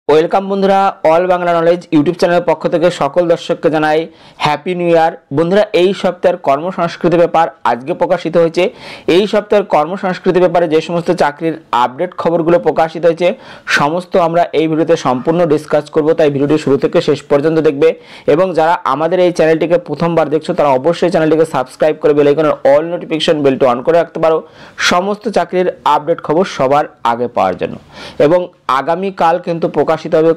Welcome বন্ধুরা, all Bangla knowledge YouTube চ্যানেলের পক্ষ থেকে সকল দর্শককে জানাই হ্যাপি নিউ ইয়ার। বন্ধুরা, এই সপ্তাহের কর্মসংস্কৃতি ব্যাপার আজকে প্রকাশিত হয়েছে। এই সপ্তাহের কর্মসংস্কৃতি ব্যাপারে যে সমস্ত চাকরির আপডেট খবরগুলো প্রকাশিত হয়েছে সমস্ত আমরা এই ভিডিওতে সম্পূর্ণ ডিসকাস করব, তাই ভিডিওটি শুরু থেকে শেষ পর্যন্ত দেখবে। এবং যারা আমাদের এই চ্যানেলটিকে প্রথমবার দেখছো তারা অবশ্যই চ্যানেলটিকে সাবস্ক্রাইব করে বেল আইকনের অল নোটিফিকেশন বেলটি অন করে রাখতে পারো সমস্ত চাকরির আপডেট খবর সবার আগে পাওয়ার জন্য। এবং আগামীকাল কিন্তু প্রকাশিত হবে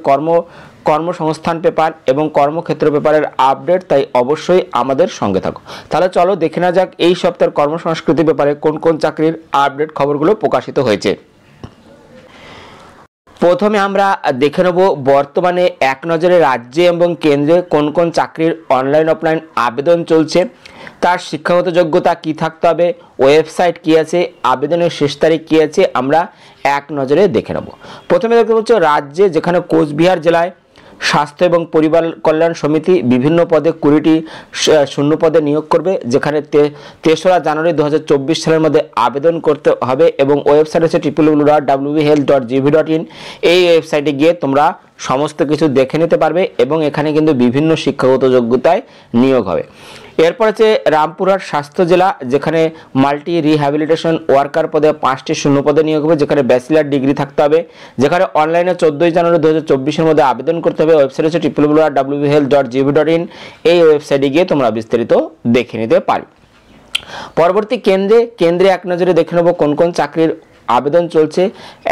কর্মসংস্থান পেপার এবং কর্মক্ষেত্র পেপারের আপডেট, তাই অবশ্যই আমাদের সঙ্গে থাকো। তাহলে চলো দেখে না যাক এই সপ্তাহের কর্মসংস্কৃতি পেপারে কোন কোন চাকরির আপডেট খবরগুলো প্রকাশিত হয়েছে। প্রথমে আমরা দেখে নেব বর্তমানে এক নজরে রাজ্যে এবং কেন্দ্রে কোন কোন চাকরির অনলাইন অফলাইন আবেদন চলছে, তার শিক্ষাগত যোগ্যতা কি থাকতে হবে, ওয়েবসাইট কি আছে, আবেদনের শেষ তারিখ কি আছে, আমরা এক নজরে দেখে নেব। প্রথমে দেখতে পাচ্ছ রাজ্যে, যেখানে কোচবিহার জেলায় স্বাস্থ্য এবং পরিবার কল্যাণ সমিতি বিভিন্ন পদে 20টি শূন্য পদে নিয়োগ করবে, যেখানে 3রা জানুয়ারি 2024 সালের মধ্যে আবেদন করতে হবে। এবং ওয়েবসাইট হচ্ছে www.wbhealth.gv.in। এই ওয়েবসাইটে গিয়ে তোমরা সমস্ত কিছু দেখে নিতে পারবে এবং এখানে কিন্তু বিভিন্ন শিক্ষাগত যোগ্যতায় নিয়োগ হবে। এরপর আছে রামপুরহাট স্বাস্থ্য জেলা, যেখানে মাল্টি রিহ্যাবিলিটেশন ওয়ার্কার পদে 5টি শূন্য পদে নিয়োগ হবে, যেখানে ব্যাচেলার ডিগ্রি থাকতে হবে, যেখানে অনলাইনে 14 জানুয়ারি 2024 মধ্যে আবেদন করতে হবে। ওয়েবসাইট হচ্ছে www.wbhealth.gv.in। এই ওয়েবসাইটে গিয়ে তোমরা বিস্তারিত দেখে নিতে পারো। পরবর্তী কেন্দ্রে এক নজরে দেখে নেব কোন কোন চাকরির আবেদন চলছে।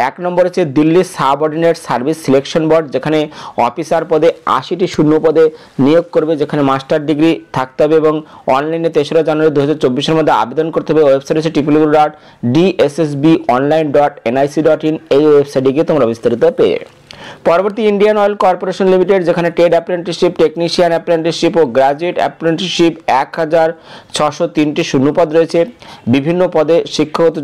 এক নম্বর হচ্ছে Delhi subordinate service selection board, যেখানে অফিসার পদে 80টি শূন্য পদে নিয়োগ করবে, যেখানে মাস্টার ডিগ্রি থাকতে হবে এবং অনলাইনে 3রা জানুয়ারি 2024 মধ্যে আবেদন করতে হবে। ওয়েবসাইট হচ্ছে www.dssbonline.nic.in। এই ওয়েবসাইটে গিয়ে তোমরা বিস্তারিত পেয়ে। পরবর্তী ইন্ডিয়ান অয়েল কর্পোরেশন লিমিটেড, যেখানে ট্রেড অ্যাপ্রেন্টিসশিপ, টেকনিশিয়ান অ্যাপ্রেন্টিসশিপ ও গ্রাজুয়েট অ্যাপ্রেন্টিসশিপ 1603টি শূন্যপদ রয়েছে। বিভিন্ন পদে শিক্ষাগত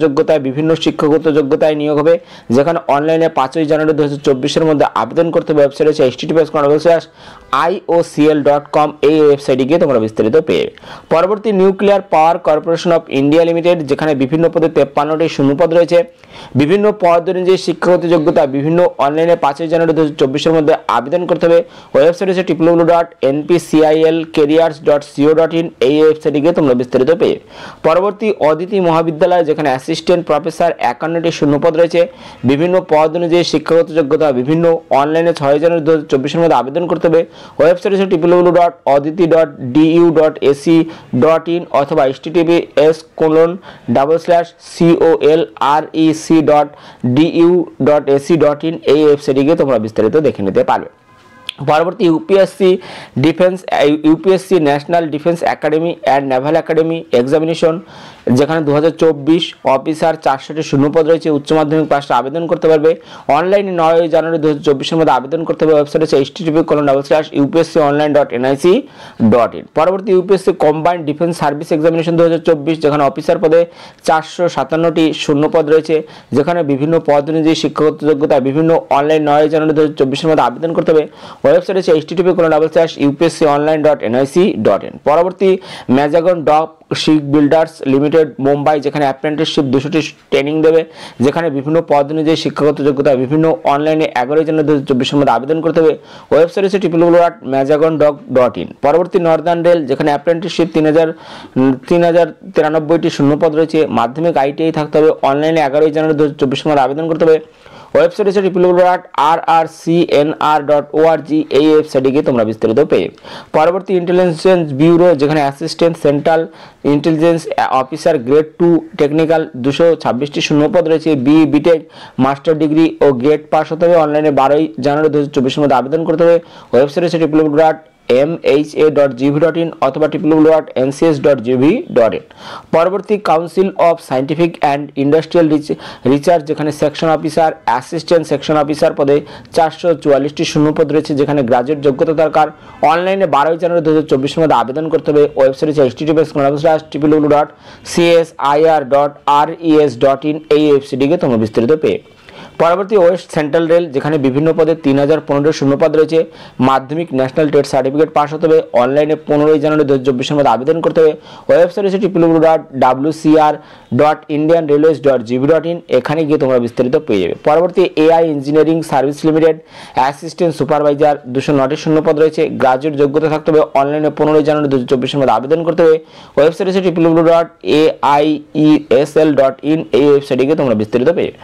যোগ্যতায় নিয়োগ হবে, যেখানে অনলাইনে 5ই জানুয়ারি 2024 মধ্যে আবেদন করতে হবে। ওয়েবসাইট হচ্ছে https://iocl.com। এই ওয়েবসাইটে গিয়ে তোমরা বিস্তারিত পেয়ে। পরবর্তী nuclear power corporation of India limited, যেখানে বিভিন্ন পদে 53টি শূন্যপদ রয়েছে। বিভিন্ন পদ অনুযায়ী শিক্ষাগত যোগ্যতা বিভিন্ন অনলাইনে 5ই জানুয়ারি 2024 মধ্যে আবেদন করতে হবে। ওয়েবসাইট হচ্ছে www.npcilcareers.co.in। এই ওয়েবসাইটে গিয়ে তোমরা বিস্তারিত পেয়ে। পরবর্তী অদিতি মহাবিদ্যালয়, যেখানে অ্যাসিস্ট্যান্ট প্রফেসর 51টি শূন্যপদ রয়েছে। বিভিন্ন পদ অনুযায়ী শিক্ষাগত যোগ্যতা বিভিন্ন অনলাইনে 6 জানুয়ারি 2024 মধ্যে আবেদন করতে হবে। ওয়েবসাইট হচ্ছে www.aditi.ac.in অথবা https://colrec.du.ac.in। এই ওয়েবসাইটে গিয়ে তোমরা বিস্তারিত দেখে নিতে পারবে। পরবর্তী UPSC national defence academy and Naval academy examination, যেখানে 2024 অফিসার 400টি শূন্যপদ রয়েছে। উচ্চ মাধ্যমিক পাশে আবেদন করতে পারবে। অনলাইনে 9 জানুয়ারি 2024 মধ্যে আবেদন করতে হবে। ওয়েবসাইট হচ্ছে http://upsconline.nic.in। পরবর্তী UPSC combined defence service examination 2024, যেখানে অফিসার পদে 457টি শূন্যপদ রয়েছে, যেখানে বিভিন্ন পদ অনুযায়ী শিক্ষাগত যোগ্যতা বিভিন্ন অনলাইন 9 জানুয়ারি 2024 মধ্যে আবেদন করতে হবে। ওয়েবসাইট হচ্ছে http://upsconline.nic.in। পরবর্তী Mazagon doc ship builders limited Mumbai, যেখানে অ্যাপ্রেন্টিসশিপ 200টি ট্রেনিং দেবে, যেখানে বিভিন্ন পদ অনুযায়ী শিক্ষাগত যোগ্যতা বিভিন্ন অনলাইনে 11 জানুয়ারি 2024 মধ্যে আবেদন করতে হবে। ওয়েবসাইট হচ্ছে www.mazagondoc.in। পরবর্তী নর্দার্ন রেল, যেখানে অ্যাপ্রেন্টিসশিপ 3093টি শূন্যপদ রয়েছে। মাধ্যমিক ITI থাকতে হবে। অনলাইনে 11 জানুয়ারি 2024 মধ্যে আবেদন করতে হবে। ওয়েবসাইট হচ্ছে www.rrcnr.org। এই ওয়েবসাইটে গিয়ে তোমরা বিস্তারিত পেয়ে। পরবর্তী ইন্টেলিজেন্স ব্যুরো, যেখানে assistant central intelligence officer grade 2 technical 226টি শূন্যপদ রয়েছে। বিটেক মাস্টার ডিগ্রি ও গ্রেড পাস হতে হবে। অনলাইনে 12 জানুয়ারি 2024 মধ্যে আবেদন করতে হবে। ওয়েবসাইট হচ্ছে www.mha.gv.in অথবা www.ncs.gv.in। পরবর্তী council of scientific and industrial research, যেখানে section officer assistant section officer পদে 444টি শূন্যপদ রয়েছে, যেখানে গ্রাজুয়েট যোগ্যতা দরকার। অনলাইনে 12 জানুয়ারি 2024 মধ্যে আবেদন করতে হবে। ওয়েবসাইট হচ্ছে https://www.csir.res.in। এই ওয়েবসাইটে তোমরা বিস্তারিত পেয়ে। পরবর্তী ওয়েস্ট সেন্ট্রাল রেল, যেখানে বিভিন্ন পদে 3015 শূন্যপদ রয়েছে। মাধ্যমিক ন্যাশনাল টেট সার্টিফিকেট পাস হতে হবে। অনলাইনে 15 জানুয়ারি 2024 মধ্যে আবেদন করতে হবে। ওয়েবসাইট হচ্ছে www.wcr.indianrailways.gv.in। এখানে গিয়ে তোমরা বিস্তারিত পেয়ে যাবে। পরবর্তী AI engineering service limited assistant supervisor 209 শূন্যপদ রয়েছে। গ্রাজুয়েট যোগ্যতা থাকতে হবে। অনলাইনে 15 জানুয়ারি 2024 মধ্যে আবেদন করতে হবে। ওয়েবসাইট হচ্ছে www.aiesl.in। এই ওয়েবসাইটে গিয়ে তোমরা বিস্তারিত পেয়ে যাবে।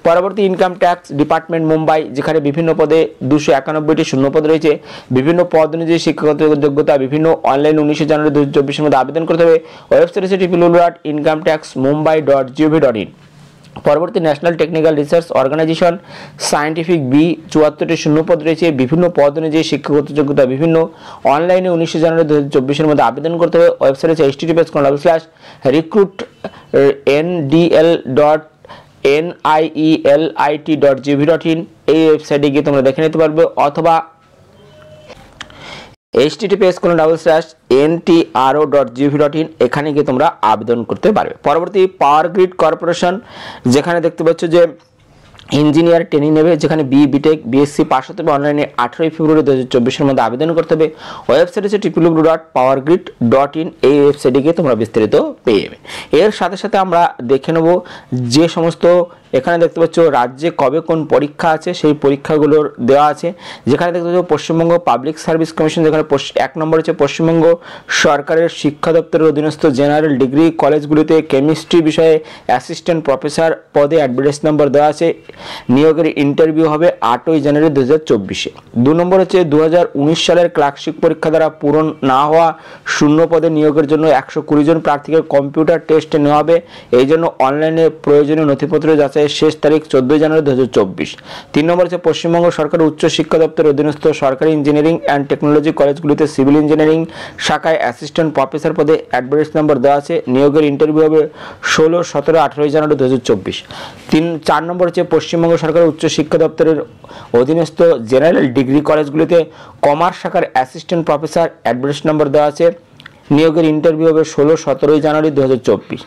পরবর্তী ইনকাম ট্যাক্স ডিপার্টমেন্ট মুম্বাই, যেখানে বিভিন্ন পদে 291টি শূন্যপদ রয়েছে। বিভিন্ন পদ অনুযায়ী শিক্ষাগত যোগ্যতা বিভিন্ন। অনলাইন 19 জানুয়ারি 2024 মধ্যে আবেদন করতে হবে। ওয়েবসাইট হচ্ছে www.incometaxmumbai.gov.in। পরবর্তী national technical research organisation scientific B 74টি শূন্যপদ রয়েছে। বিভিন্ন পদ অনুযায়ী শিক্ষাগত যোগ্যতা বিভিন্ন। অনলাইনে 19 জানুয়ারি 2024 মধ্যে আবেদন করতে হবে। ওয়েবসাইট হচ্ছে https://recruitnielit.gv.in। এই ওয়েবসাইটে গিয়ে তোমরা দেখে নিতে পারবে, অথবা https://ntro.gv.in। এখানে গিয়ে তোমরা আবেদন করতে পারবে। পরবর্তী পাওয়ার গ্রিড কর্পোরেশন, যেখানে দেখতে পাচ্ছ যে ইঞ্জিনিয়ার ট্রেনিং নেবে, যেখানে বিটেক বিএসসি পাস হতে হবে। অনলাইনে 18 ফেব্রুয়ারি 2024 মধ্যে আবেদন করতে হবে। ওয়েবসাইট হচ্ছে www.powergrid.in। এই ওয়েবসাইটে গিয়ে তোমরা বিস্তারিত পেয়ে যাবে। এর সাথে সাথে আমরা দেখে নেব যে সমস্ত এখানে দেখতে পাচ্ছ রাজ্যে কবে কোন পরীক্ষা আছে, সেই পরীক্ষাগুলোর দেওয়া আছে। যেখানে দেখতে পাচ্ছ পশ্চিমবঙ্গ পাবলিক সার্ভিস কমিশন, যেখানে 1 নম্বর হচ্ছে পশ্চিমবঙ্গ সরকারের শিক্ষা দপ্তরের অধীনস্থ জেনারেল ডিগ্রি কলেজগুলিতে কেমিস্ট্রি বিষয়ে অ্যাসিস্ট্যান্ট প্রফেসর পদে অ্যাডভার্টাইজ নম্বর দেওয়া আছে। নিয়োগের ইন্টারভিউ হবে 8 জানুয়ারি 2024-এ। 2 নম্বর হচ্ছে 2019 সালের ক্লার্কশিপ পরীক্ষা দ্বারা পূরণ না হওয়া শূন্য পদে নিয়োগের জন্য 120 জন প্রার্থীকে কম্পিউটার টেস্টে নেওয়া হবে। এই জন্য অনলাইনে প্রয়োজনীয় নথিপত্র যাচাইয়ের শেষ তারিখ 14 জানুয়ারি 2024। 3 নম্বর হচ্ছে পশ্চিমবঙ্গ সরকারের উচ্চ শিক্ষা দপ্তরের অধীনস্থ সরকারি ইঞ্জিনিয়ারিং অ্যান্ড টেকনোলজি কলেজগুলিতে সিভিল ইঞ্জিনিয়ারিং শাখায় অ্যাসিস্ট্যান্ট প্রফেসর পদে অ্যাডভার্টাইজ নম্বর দেওয়া আছে। নিয়োগের ইন্টারভিউ হবে 16, 17, 18 জানুয়ারি 2024। 4 নম্বর হচ্ছে পশ্চিমবঙ্গ সরকারের উচ্চ শিক্ষা দপ্তরের অধীনস্থ জেনারেল ডিগ্রি কলেজগুলিতে কমার্স শাখার অ্যাসিস্ট্যান্ট প্রফেসর অ্যাডভার্টাইজ নম্বর দেওয়া আছে। নিয়োগের ইন্টারভিউ হবে 16, 17 জানুয়ারি 2024।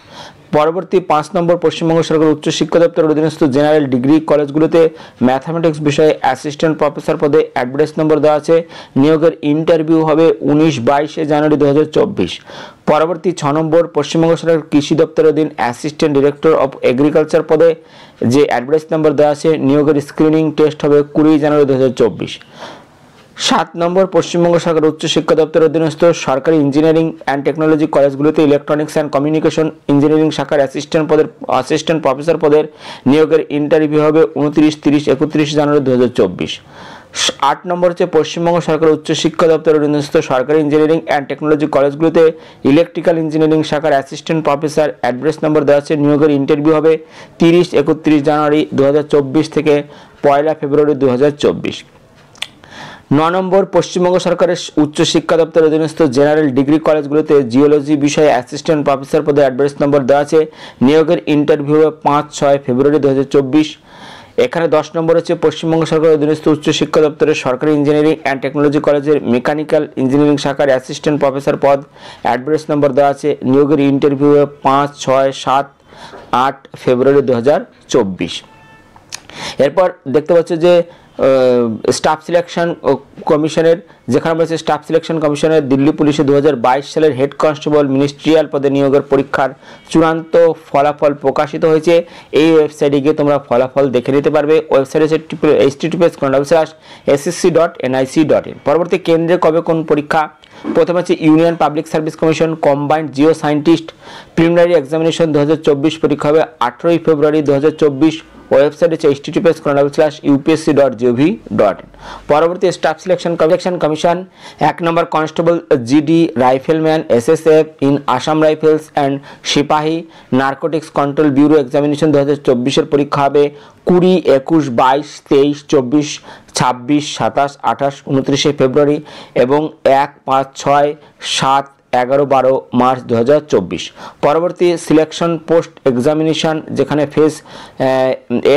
পরবর্তী 5 নম্বর পশ্চিমবঙ্গ সরকারের উচ্চ শিক্ষা দপ্তরের অধীনস্থ জেনারেল ডিগ্রি কলেজগুলোতে ম্যাথামেটিক্স বিষয়ে অ্যাসিস্ট্যান্ট প্রফেসর পদে অ্যাডভার্টাইজ নম্বর দেওয়া আছে। নিয়োগের ইন্টারভিউ হবে 19-22 জানুয়ারি 2024। পরবর্তী 6 নম্বর পশ্চিমবঙ্গ সরকারের কৃষি দপ্তরের অধীন অ্যাসিস্ট্যান্ট ডিরেক্টর অফ এগ্রিকালচার পদে যে অ্যাডভার্টাইজ নম্বর দেওয়া আছে। নিয়োগের স্ক্রিনিং টেস্ট হবে 20 জানুয়ারি 2024। 7 নম্বর পশ্চিমবঙ্গ সরকারের উচ্চ শিক্ষা দপ্তরের অধীনস্থ সরকারি ইঞ্জিনিয়ারিং অ্যান্ড টেকনোলজি কলেজগুলিতে ইলেকট্রনিক্স অ্যান্ড কমিউনিকেশন ইঞ্জিনিয়ারিং শাখার অ্যাসিস্ট্যান্ট প্রফেসর পদের নিয়োগের ইন্টারভিউ হবে 29, 30, 31 জানুয়ারি 2024। 8 নম্বর হচ্ছে পশ্চিমবঙ্গ সরকারের উচ্চ শিক্ষা দপ্তরের অধীনস্থ সরকারি ইঞ্জিনিয়ারিং অ্যান্ড টেকনোলজি কলেজগুলিতে ইলেকট্রিক্যাল ইঞ্জিনিয়ারিং শাখার অ্যাসিস্ট্যান্ট প্রফেসর অ্যাডভার্টাইজ নম্বর দেওয়া আছে। নিয়োগের ইন্টারভিউ হবে 30, 31 জানুয়ারি 2024 থেকে 1 ফেব্রুয়ারি 2024। 9 নম্বর পশ্চিমবঙ্গ সরকারের উচ্চ শিক্ষা দপ্তরের অধীনস্থ জেনারেল ডিগ্রি কলেজগুলিতে জিওলজি বিষয়ে অ্যাসিস্ট্যান্ট প্রফেসর পদে অ্যাডভার্টাইজ নম্বর দেওয়া আছে। নিয়োগের ইন্টারভিউ 5-6 ফেব্রুয়ারি 2024। এখানে 10 নম্বর হচ্ছে পশ্চিমবঙ্গ সরকারের অধীনস্থ উচ্চ শিক্ষা দপ্তরের সরকারি ইঞ্জিনিয়ারিং অ্যান্ড টেকনোলজি কলেজের মেকানিক্যাল ইঞ্জিনিয়ারিং শাখার অ্যাসিস্ট্যান্ট প্রফেসর পদ অ্যাডভার্টাইজ নম্বর দেওয়া আছে। নিয়োগের ইন্টারভিউ 5, 6, 7, 8 ফেব্রুয়ারি 2024। এরপর দেখতে পাচ্ছ যে স্টাফ সিলেকশন কমিশনের, যেখানে বলেছে স্টাফ সিলেকশন কমিশনের দিল্লি পুলিশে 2022 সালের হেড কনস্টেবল মিনিস্ট্রিয়াল পদে নিয়োগের পরীক্ষার চূড়ান্ত ফলাফল প্রকাশিত হয়েছে। এই ওয়েবসাইটে গিয়ে তোমরা ফলাফল দেখে নিতে পারবে। ওয়েবসাইট হচ্ছে https://sc.nic.in। পরবর্তী কেন্দ্রে কবে কোন পরীক্ষা? প্রথমে হচ্ছে union public service commission combined Jio scientist preliminary examination 2024 পরীক্ষা হবে 18 ফেব্রুয়ারি 2024। ওয়েবসাইট হচ্ছে https://upsc.gov.in। পরবর্তী staff selection commission 1 number constable GD rifleman SSF in Assam rifles and সিপাহী নার্কোটিক্স কন্ট্রোল ব্যুরো এক্সামিনেশন 2024 পরীক্ষা হবে 20, 21, 22, 23, 24, 26, 27, 28, 29 ফেব্রুয়ারি এবং 1, 5, 6, 7 11-12 মার্চ 2024। পরবর্তী সিলেকশন পোস্ট এক্সামিনেশন, যেখানে ফেজ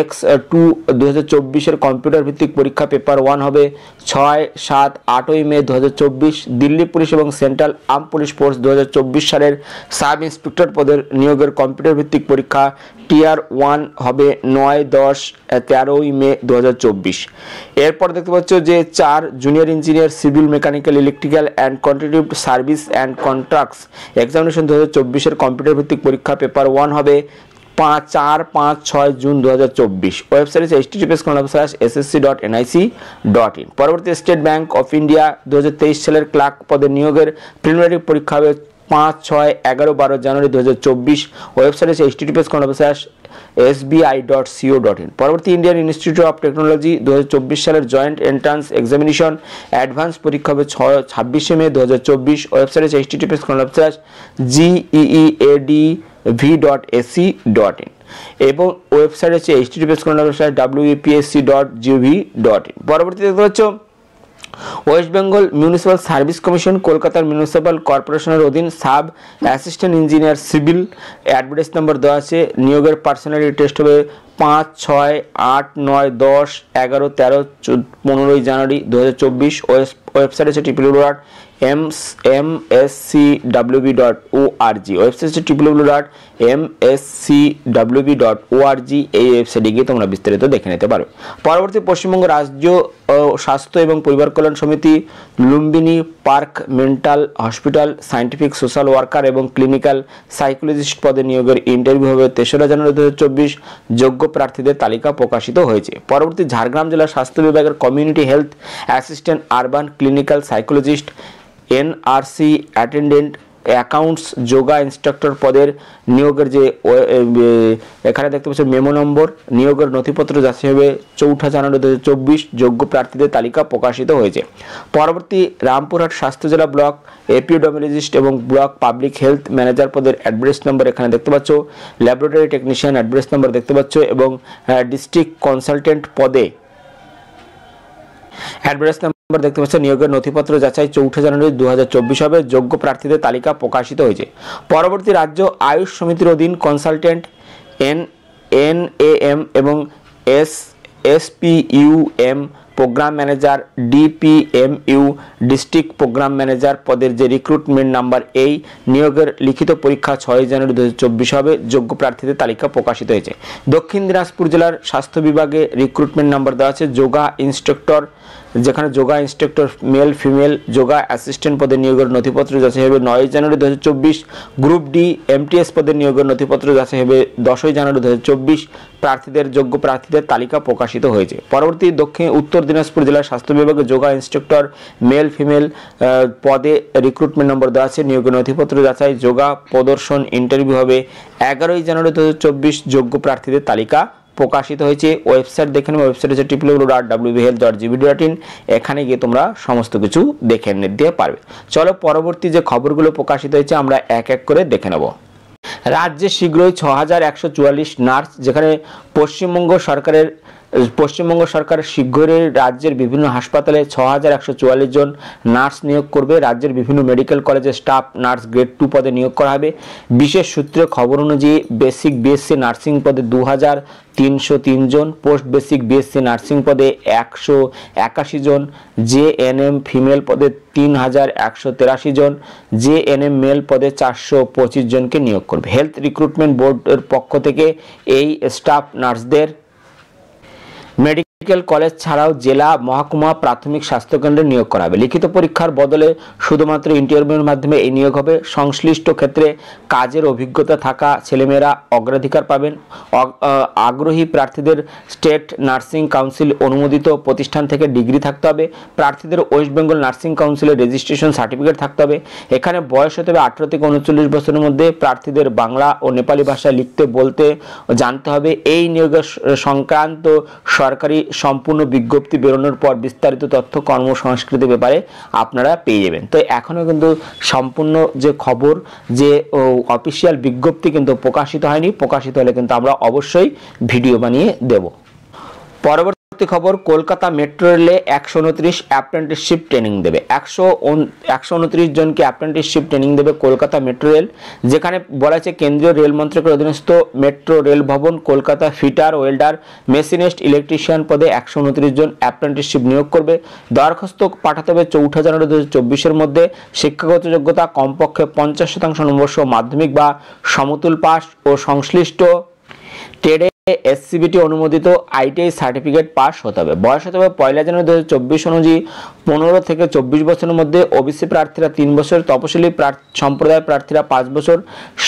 X2 2024 কম্পিউটার ভিত্তিক পরীক্ষা পেপার 1 হবে 6-7-8 মে 2024। দিল্লি পুলিশ এবং সেন্ট্রাল আর্ম পুলিশ ফোর্স 2024 সালের সাব ইন্সপেক্টর পদের নিয়োগের কম্পিউটার ভিত্তিক পরীক্ষা টিয়ার 1 হবে 9-10-13 মে 2024। এরপর দেখতে পাচ্ছ যে 4 junior engineer civil mechanical electrical and contribute service and contracts examination 2024 computer ভিত্তিক পরীক্ষা পেপার 1 হবে 4-5-6 জুন 2024। Website https://ssc.nic.in। পরবর্তী স্টেট ব্যাংক অফ ইন্ডিয়া 2023 সালের ক্লার্ক পদের নিয়োগের প্রিলিমিনারি পরীক্ষা হবে 5-6-11-12 জানুয়ারি 2024। Website https://sbi.co.in। পরবর্তী ইন্ডিয়ান ইনস্টিটিউট অফ টেকনোলজি 2024 সালের জয়েন্ট এন্ট্রান্স এক্সামিনেশন অ্যাডভান্স পরীক্ষা হবে 26 মে 2024। ওয়েবসাইট https://geadv.ac.in এবং ওয়েবসাইট হচ্ছে https://wepsc.gov.in। পরবর্তী দেখতে পাচ্ছ West Bengal municipal service commission কলকাতার মিউনিসিপ্যাল কর্পোরেশনের অধীন sub assistant engineer civil advertise number দেওয়া আছে। নিয়োগের পার্সোনালিটি টেস্ট হবে 5-6-8-9-10-11-13-15 জানুয়ারি 2024। ওয়েবসাইট হচ্ছে www.mscwb.org। ওয়েবসাইট হচ্ছে www.mscwb.org। এই ওয়েবসাইটে গিয়ে তোমরা বিস্তারিত দেখে নিতে পারো। পরবর্তী পশ্চিমবঙ্গ রাজ্য স্বাস্থ্য এবং পরিবার কল্যাণ সমিতি Lumbini park mental hospital scientific social worker এবং ক্লিনিক্যাল সাইকোলজিস্ট পদে নিয়োগের ইন্টারভিউ হবে 3রা জানুয়ারি 2024। যোগ্য প্রার্থীদের তালিকা প্রকাশিত হয়েছে। পরবর্তী ঝাড়গ্রাম জেলার স্বাস্থ্য বিভাগের community health assistant urban clinical psychologist NRC attendant accounts yoga instructor পদের নিয়োগের যে এখানে দেখতে পাচ্ছ মেমো নম্বর, নিয়োগের নথিপত্র যাচাই হবে 4 জানুয়ারি 2024। যোগ্য প্রার্থীদের তালিকা প্রকাশিত হয়েছে। পরবর্তী রামপুরহাট স্বাস্থ্য জেলা ব্লক এপিডেমিওলজিস্ট এবং ব্লক পাবলিক হেলথ ম্যানেজার পদের অ্যাড্রেস নম্বর এখানে দেখতে পাচ্ছ। ল্যাবরেটরি টেকনিশিয়ান অ্যাড্রেস নম্বর দেখতে পাচ্ছ এবং ডিস্ট্রিক্ট কনসালটেন্ট পদে অ্যাড্রেস নাম্বার দেখতে পাচ্ছ। নিয়োগের নথিপত্র যাচাই 4 জানুয়ারি 2024 হবে। যোগ্য প্রার্থীদের তালিকা প্রকাশিত হয়েছে। পরবর্তী রাজ্য আয়ুষ সমিতির অধীন কনসালটেন্ট NAM এবং SPUM programme manager DPMU district programme manager পদের যে রিক্রুটমেন্ট নাম্বার এই নিয়োগের লিখিত পরীক্ষা 6 জানুয়ারি 2024 হবে। যোগ্য প্রার্থীদের তালিকা প্রকাশিত হয়েছে। দক্ষিণ দিনাজপুর জেলার স্বাস্থ্য বিভাগে রিক্রুটমেন্ট নাম্বার দেওয়া আছে। যোগা ইনস্ট্রাক্টর, যেখানে yoga instructor male female yoga assistant পদের নিয়োগের নথিপত্র যাচাই হবে 9 জানুয়ারি 2024। গ্রুপ ডি MTS পদের নিয়োগের নথিপত্র যাচাই হবে 10 জানুয়ারি 2024। যোগ্য প্রার্থীদের তালিকা প্রকাশিত হয়েছে। পরবর্তী উত্তর দিনাজপুর জেলার স্বাস্থ্য বিভাগে যোগা ইনস্ট্রাক্টর মেল ফিমেল পদে রিক্রুটমেন্ট নম্বর দেওয়া আছে। নিয়োগের নথিপত্র যাচাই যোগা প্রদর্শন ইন্টারভিউ হবে 11 জানুয়ারি 2024। যোগ্য প্রার্থীদের তালিকা প্রকাশিত হয়েছে। ওয়েবসাইট দেখে নেবে। ওয়েবসাইট হচ্ছে www.whealth.gov.in। এখানে গিয়ে তোমরা সমস্ত কিছু দেখে নিতে পারবে। চলো পরবর্তী যে খবরগুলো প্রকাশিত হয়েছে আমরা এক এক করে দেখে নেব। রাজ্যে শীঘ্রই 6144 নার্স, যেখানে পশ্চিমবঙ্গ সরকার শীঘ্রই রাজ্যের বিভিন্ন হাসপাতালে 6144 জন নার্স নিয়োগ করবে। রাজ্যের বিভিন্ন মেডিকেল কলেজে স্টাফ নার্স গ্রেড 2 পদে নিয়োগ করা হবে। বিশেষ সূত্রে খবর অনুযায়ী বেসিক বিএসসি নার্সিং পদে 2303 জন, পোস্ট বেসিক বিএসসি নার্সিং পদে 181 জন, JNM ফিমেল পদে 3183 জন, JNM মেল পদে 425 জনকে নিয়োগ করবে। হেলথ রিক্রুটমেন্ট বোর্ডের পক্ষ থেকে এই স্টাফ নার্সদের মেডিকেল কলেজ ছাড়াও জেলা মহকুমা প্রাথমিক স্বাস্থ্যকেন্দ্রে নিয়োগ করা হবে। লিখিত পরীক্ষার বদলে শুধুমাত্র ইন্টারভিউর মাধ্যমে এই নিয়োগ হবে। সংশ্লিষ্ট ক্ষেত্রে কাজের অভিজ্ঞতা থাকা ছেলেমেয়েরা অগ্রাধিকার পাবেন। আগ্রহী প্রার্থীদের স্টেট নার্সিং কাউন্সিল অনুমোদিত প্রতিষ্ঠান থেকে ডিগ্রি থাকতে হবে। প্রার্থীদের ওয়েস্ট বেঙ্গল নার্সিং কাউন্সিলের রেজিস্ট্রেশন সার্টিফিকেট থাকতে হবে। এখানে বয়স হতে হবে 18 থেকে 39 বছরের মধ্যে। প্রার্থীদের বাংলা ও নেপালি ভাষায় লিখতে বলতে জানতে হবে। এই নিয়োগের সংক্রান্ত সরকারি সম্পূর্ণ বিজ্ঞপ্তি বেরোনোর পর বিস্তারিত তথ্য কর্মসংস্কৃতির ব্যাপারে আপনারা পেয়ে যাবেন। তো এখনও কিন্তু সম্পূর্ণ যে খবর যে অফিসিয়াল বিজ্ঞপ্তি কিন্তু প্রকাশিত হয়নি। প্রকাশিত হলে কিন্তু আমরা অবশ্যই ভিডিও বানিয়ে দেব। পরবর্তী খবর, কলকাতা মেট্রো রেলে 129 অ্যাপ্রেন্টিসশিপ ট্রেনিং দেবে। 129 জনকে অ্যাপ্রেন্টিসশিপ ট্রেনিং দেবে কলকাতা মেট্রো রেল, যেখানে বলা আছে কেন্দ্রীয় রেল মন্ত্রকের অধীনস্থ মেট্রো রেল ভবন Kolkata fitter, welder, machinist, electrician পদে 129 জন অ্যাপ্রেন্টিসশিপ নিয়োগ করবে। দরখাস্ত পাঠাতে হবে 4 জানুয়ারি 2024 মধ্যে। শিক্ষাগত যোগ্যতা কমপক্ষে 50% নম্বর সহ মাধ্যমিক বা সমতুল পাস ও সংশ্লিষ্ট ট্রেডে এসসিবিটি অনুমোদিত আইটিআই সার্টিফিকেট পাস হতে হবে। বয়স হতে হবে 1 জানুয়ারি 2024 অনুযায়ী 15 থেকে 24 বছরের মধ্যে। ওবিসি প্রার্থীরা 3 বছর, তপশিলি সম্প্রদায় প্রার্থীরা 5 বছর,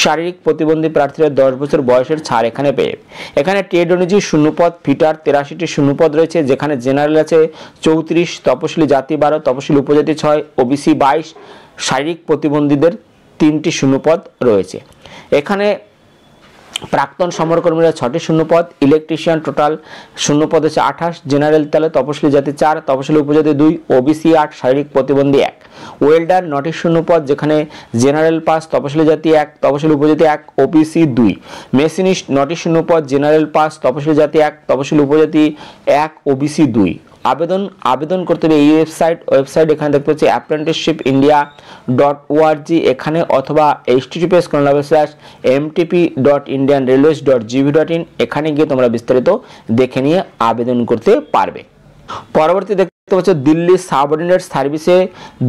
শারীরিক প্রতিবন্ধী প্রার্থীরা 10 বছর বয়সের ছাড় এখানে পেয়ে। এখানে ট্রেড অনুযায়ী শূন্যপদ ফিটার 83টি শূন্যপদ রয়েছে, যেখানে জেনারেল আছে 34, তপশিলি জাতি 12, তপশিলি উপজাতি 6, ওবিসি 22, শারীরিক প্রতিবন্ধীদের 3টি শূন্যপদ রয়েছে। এখানে প্রাক্তন সমরকর্মীরা 6টি শূন্যপদ, ইলেকট্রিশিয়ান টোটাল শূন্যপদ আছে 28, জেনারেল তালে তপশিলি জাতি 4, তপশিলি উপজাতি 2, ওবিসি 8, শারীরিক প্রতিবন্ধী 1। ওয়েল্ডার 9টি শূন্যপদ, যেখানে জেনারেল পাস, তপশিলি জাতি 1, তপশিলি উপজাতি 1, ওবিসি 2। মেশিনিস্ট 9টি শূন্যপদ, জেনারেল পাস, তপশিলি জাতি 1, তপশিলি উপজাতি 1, ওবিসি 2। আবেদন করতে হবে এই ওয়েবসাইট এখানে দেখতে পাচ্ছি apprenticeshipindia.org এখানে, অথবা https://mtp.indianrailways.gv.in এখানে গিয়ে তোমরা বিস্তারিত দেখে নিয়ে আবেদন করতে পারবে। পরবর্তী দেখতে পাচ্ছ দিল্লি সাবঅর্ডিনেট সার্ভিসে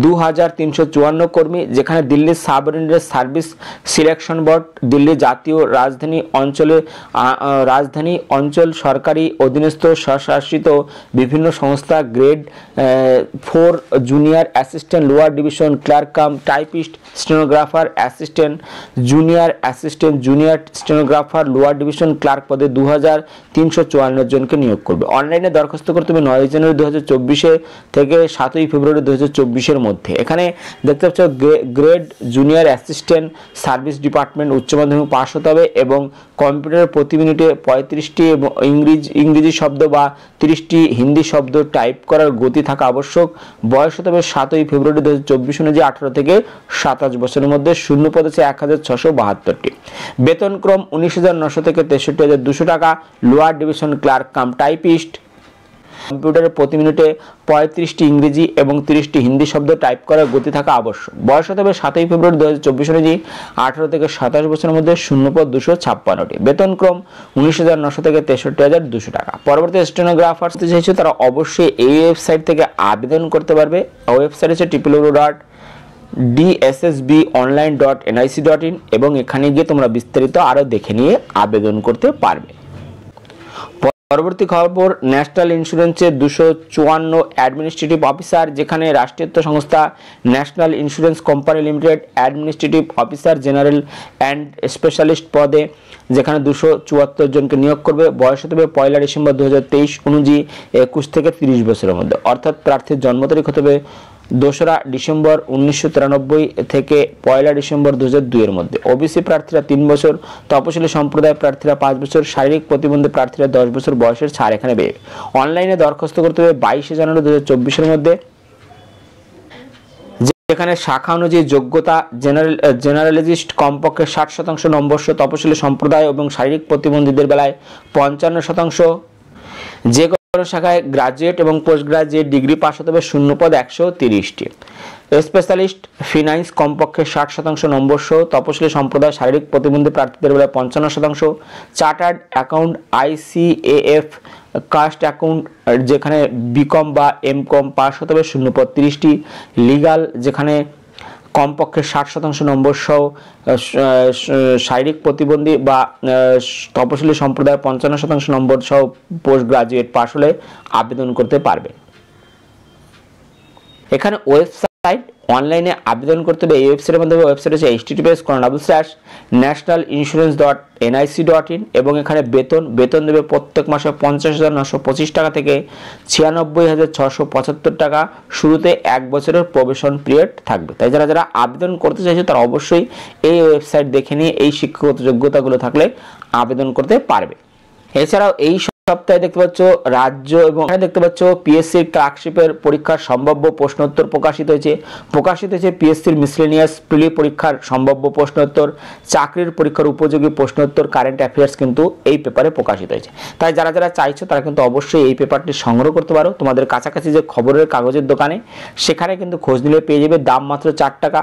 2354 কর্মী, যেখানে Delhi subordinate service selection board Delhi জাতীয় রাজধানী অঞ্চল সরকারি অধীনস্থ স্বশাসিত বিভিন্ন সংস্থা grade 4 junior assistant lower division clerk cum typist stenographer assistant junior stenographer lower division clerk পদে 2354 জনকে নিয়োগ করবে। অনলাইনে দরখাস্ত করতে হবে 9 জানুয়ারি 2024 থেকে 7 ফেব্রুয়ারি 2024 মধ্যে। এখানে দেখতে পাচ্ছ grade junior assistant service department উচ্চ মাধ্যমিক পাস হতে হবে এবং কম্পিউটারে প্রতি মিনিটে 35টি ইংরেজি শব্দ বা 30টি হিন্দি শব্দ টাইপ করার গতি থাকা আবশ্যক। বয়স হতে হবে 7 ফেব্রুয়ারি 2024 অনুযায়ী 18 থেকে 27 বছরের মধ্যে। শূন্যপদ আছে 1672টি। বেতনক্রম 19,900 থেকে 63,200 টাকা। Lower division clerk cum typist কম্পিউটারে প্রতি মিনিটে 35টি ইংরেজি এবং 30টি হিন্দি শব্দ টাইপ করার গতি থাকা আবশ্যক। বয়স হতে হবে 7 ফেব্রুয়ারি 2024 অনুযায়ী 18 থেকে 27 বছরের মধ্যে। শূন্যপদ 256টি। বেতনক্রম 19,900 থেকে 63,200 টাকা। পরবর্তী স্টেনোগ্রাফার চাইছে তারা অবশ্যই এই ওয়েবসাইট থেকে আবেদন করতে পারবে। ওয়েবসাইট হচ্ছে www.dssbonline.nic.in এবং এখানে গিয়ে তোমরা বিস্তারিত আরো দেখে নিয়ে আবেদন করতে পারবে। পরবর্তী খবর, ন্যাশনাল ইন্স্যুরেন্সের 254 অ্যাডমিনিস্ট্রেটিভ অফিসার, যেখানে রাষ্ট্রায়ত্ত সংস্থা national insurance company limited administrative officer general and specialist পদে, যেখানে 274 জনকে নিয়োগ করবে। বয়স হতে হবে 1 ডিসেম্বর 2023 অনুযায়ী 21 থেকে 30 বছরের মধ্যে, অর্থাৎ প্রার্থীর জন্ম তারিখ হতে হবে 2রা ডিসেম্বর 1993 থেকে 1 ডিসেম্বর 2002 এর মধ্যে। ওবিসি প্রার্থীরা 3 বছর, তপশিলি সম্প্রদায় প্রার্থীরা 5 বছর, শারীরিক প্রতিবন্ধী প্রার্থীরা 10 বছর বয়সের ছাড় এখানে পেয়ে। অনলাইনে দরখাস্ত করতে হবে 22 জানুয়ারি 2024 এর মধ্যে। যেখানে শাখা অনুযায়ী যোগ্যতা জেনারেলিস্ট কমপক্ষে 60% নম্বর সহ, তপশিলি সম্প্রদায় এবং শারীরিক প্রতিবন্ধীদের বেলায় 55%। যে শাখায় গ্রাজুয়েট এবং পোস্ট গ্রাজুয়েট ডিগ্রি পাস হতে হবে। শূন্যপদ 130টি। স্পেশালিস্ট ফিনান্স কমপক্ষে 60% নম্বর সহ, তপশিলি সম্প্রদায় শারীরিক প্রতিবন্ধী প্রার্থীদের বেলায় 55%। Chartered account ICAF cost account, যেখানে বিকম বা এমকম পাস হতে হবে। শূন্যপদ 30টি। লিগাল, যেখানে কমপক্ষে 60% নম্বর সহ, শারীরিক প্রতিবন্ধী বা তপশিলি সম্প্রদায় 55% নম্বর সহ পোস্ট গ্রাজুয়েট পাস হলে আবেদন করতে পারবে। এখানে ওয়েবসাইট অনলাইনে আবেদন করতে হবে এই ওয়েবসাইটের মাধ্যমে। ওয়েবসাইট হচ্ছে https://national-insurance.nic.in এবং এখানে বেতন দেবে প্রত্যেক মাসে 50,925 টাকা থেকে 96,675 টাকা। শুরুতে 1 বছরের প্রবেশন পিরিয়ড থাকবে। তাই যারা আবেদন করতে চাইছে তারা অবশ্যই এই ওয়েবসাইট দেখে নিয়ে এই শিক্ষাগত যোগ্যতাগুলো থাকলে আবেদন করতে পারবে। এছাড়াও এই সপ্তাহে দেখতে পাচ্ছ রাজ্য এবং এখানে দেখতে পাচ্ছ পিএসসির ক্লার্কশিপের পরীক্ষার সম্ভাব্য প্রশ্নোত্তর প্রকাশিত হয়েছে পিএসসির মিসলেনিয়াস প্রিলি পরীক্ষার সম্ভাব্য প্রশ্নোত্তর, চাকরির পরীক্ষার উপযোগী প্রশ্নোত্তর, কারেন্ট অ্যাফেয়ার্স কিন্তু এই পেপারে প্রকাশিত হয়েছে। তাই যারা যারা চাইছো তারা কিন্তু অবশ্যই এই পেপারটি সংগ্রহ করতে পারো। তোমাদের কাছাকাছি যে খবরের কাগজের দোকানে সেখানে কিন্তু খোঁজ নিলে পেয়ে যাবে, দাম মাত্র 4 টাকা।